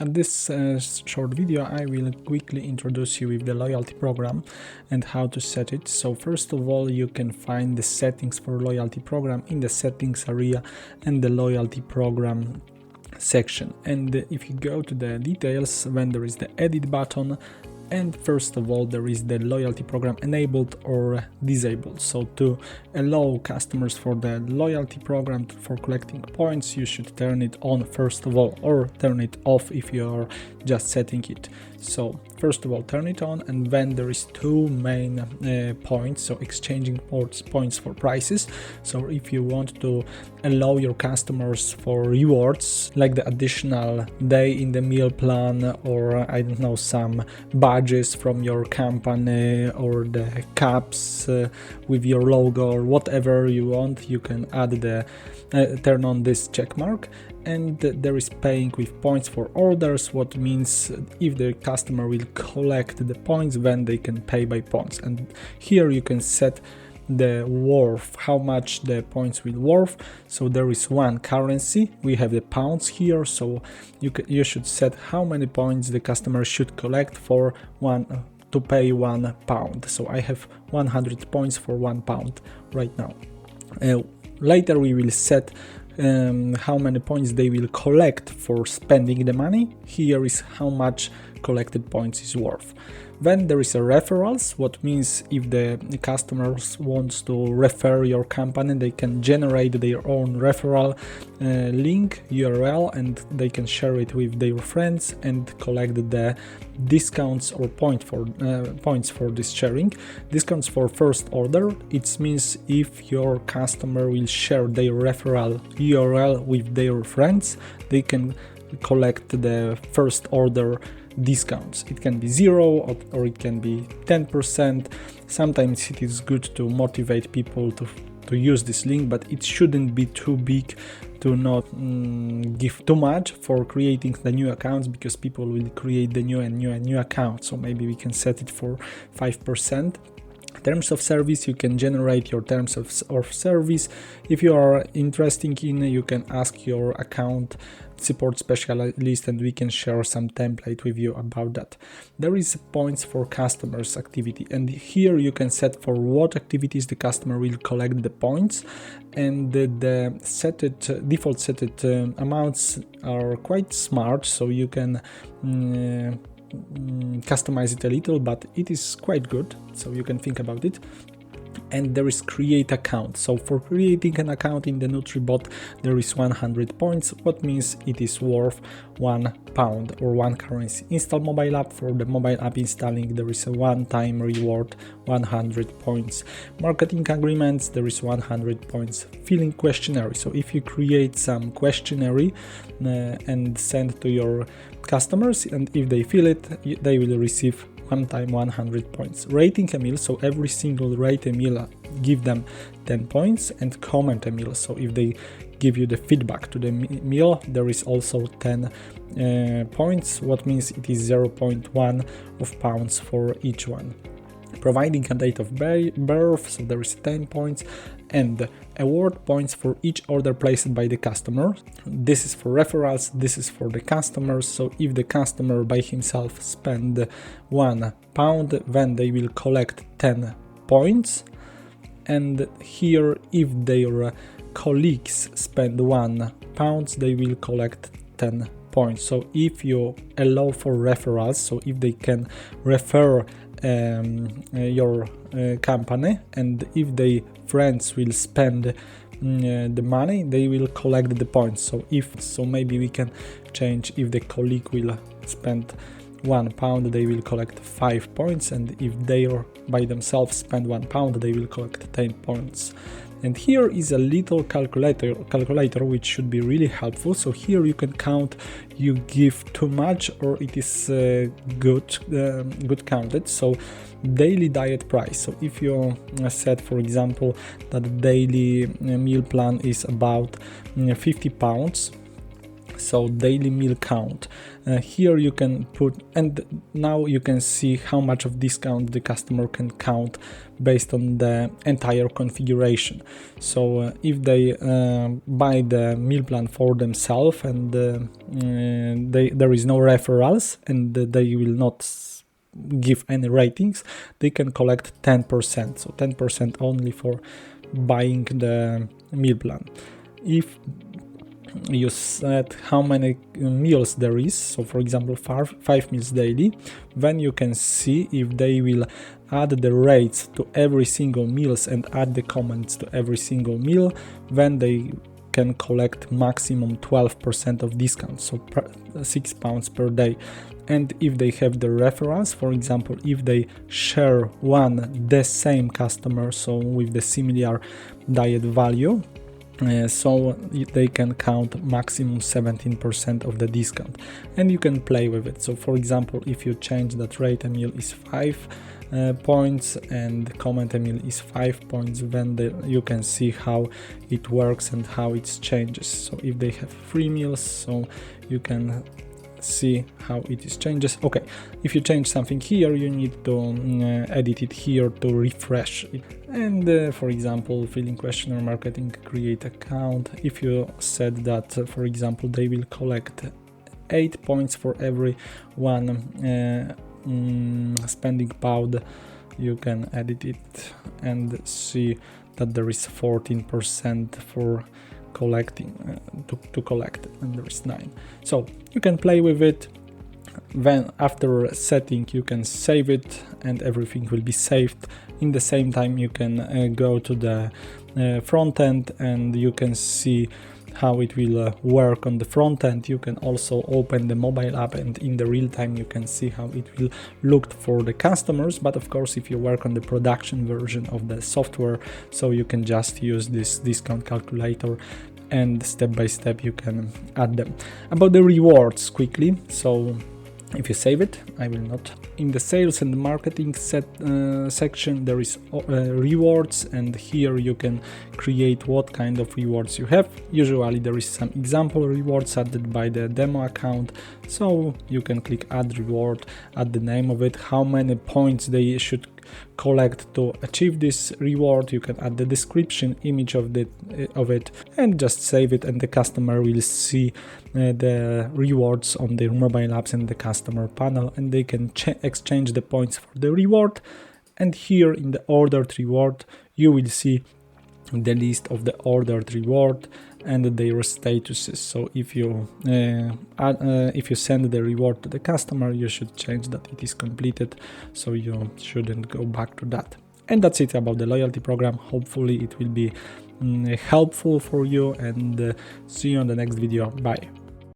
At this short video, I will quickly introduce you with the loyalty program and how to set it. So first of all, you can find the settings for loyalty program in the settings area and the loyalty program section. And if you go to the details, then there is the edit button, and first of all there is the loyalty program enabled or disabled. So to allow customers for the loyalty program for collecting points, you should turn it on first of all, or turn it off if you are just setting it. So first of all turn it on, and then there is two main points, so exchanging points for prices. So if you want to allow your customers for rewards like the additional day in the meal plan, or I don't know, some badges from your company, or the caps with your logo, or whatever you want, you can add the turn on this check mark. And there is paying with points for orders, what means if the customer will collect the points, then they can pay by points. And here you can set the worth, how much the points will worth. So there is one currency, we have the pounds here, so you should set how many points the customer should collect for to pay £1. So I have 100 points for £1 right now. Later we will set how many points they will collect for spending the money. Here is how much collected points is worth. Then there is a referrals, what means if the customers wants to refer your company, they can generate their own referral link URL, and they can share it with their friends and collect the discounts or points for this sharing. Discounts for first order, it means if your customer will share their referral URL with their friends, they can collect the first order discounts. It can be 0 or it can be 10%. Sometimes it is good to motivate people to use this link, but it shouldn't be too big to not give too much for creating the new accounts, because people will create the new account. So maybe we can set it for 5%. Terms of service, you can generate your terms of service. If you are interested in, you can ask your account support specialist and we can share some template with you about that. There is points for customers activity, and here you can set for what activities the customer will collect the points, and the default set amounts are quite smart, so you can customize it a little, but it is quite good, so you can think about it. And there is create account. So for creating an account in the NutriBot, there is 100 points, what means it is worth £1 or one currency. Install mobile app, for the mobile app installing there is a one-time reward, 100 points. Marketing agreements, there is 100 points. Filling questionnaire, so if you create some questionnaire and send to your customers, and if they fill it, they will receive one time 100 points. Rating a meal, so every single rate a meal give them 10 points, and comment a meal, so if they give you the feedback to the meal, there is also 10 points, what means it is 0.1 of pounds for each one. Providing a date of birth, so there is 10 points, and award points for each order placed by the customer. This is for referrals, this is for the customers, so if the customer by himself spend £1, then they will collect 10 points, and here if their colleagues spend £1, they will collect 10 points. So if you allow for referrals, so if they can refer your company, and if their friends will spend the money, they will collect the points. So maybe we can change, if the colleague will spend £1, they will collect 5 points, and if they by themselves spend £1, they will collect 10 points. And here is a little calculator which should be really helpful. So here you can count, you give too much or it is good counted. So daily diet price. So if you said, for example, that the daily meal plan is about £50, So daily meal count. Here you can put, and now you can see how much of discount the customer can count based on the entire configuration. So if they buy the meal plan for themselves and there is no referrals and they will not give any ratings, they can collect 10%. So 10% only for buying the meal plan. If you set how many meals there is, so for example 5 meals daily, then you can see if they will add the rates to every single meals and add the comments to every single meal, then they can collect maximum 12% of discount, so £6 per day. And if they have the reference, for example, if they share the same customer, so with the similar diet value, so they can count maximum 17% of the discount, and you can play with it. So for example, if you change that rate a meal is 5 points and comment a meal is 5 points, then you can see how it works and how it changes. So if they have 3 meals, so you can see how it is changes. Okay, if you change something here, you need to edit it here to refresh it. And for example, filling questionnaire, marketing, create account. If you said that, for example, they will collect 8 points for every one spending pound, you can edit it and see that there is 14% for collecting to collect, and there is 9. So you can play with it. Then after setting, you can save it and everything will be saved. In the same time, you can go to the front end and you can see how it will work on the front end. You can also open the mobile app and in the real time you can see how it will look for the customers. But of course, if you work on the production version of the software, so you can just use this discount calculator and step by step you can add them. About the rewards quickly, so if you save it, I will not. In the sales and marketing section, there is rewards, and here you can create what kind of rewards you have. Usually there is some example rewards added by the demo account, so you can click add reward, add the name of it, how many points they should collect to achieve this reward. You can add the description, image of it, and just save it, and the customer will see the rewards on their mobile apps and the customer panel, and they can exchange the points for the reward. And here in the ordered reward, you will see the list of the ordered reward and their statuses. So if you send the reward to the customer, you should change that it is completed, so you shouldn't go back to that. And that's it about the loyalty program. Hopefully it will be helpful for you, and see you on the next video. Bye.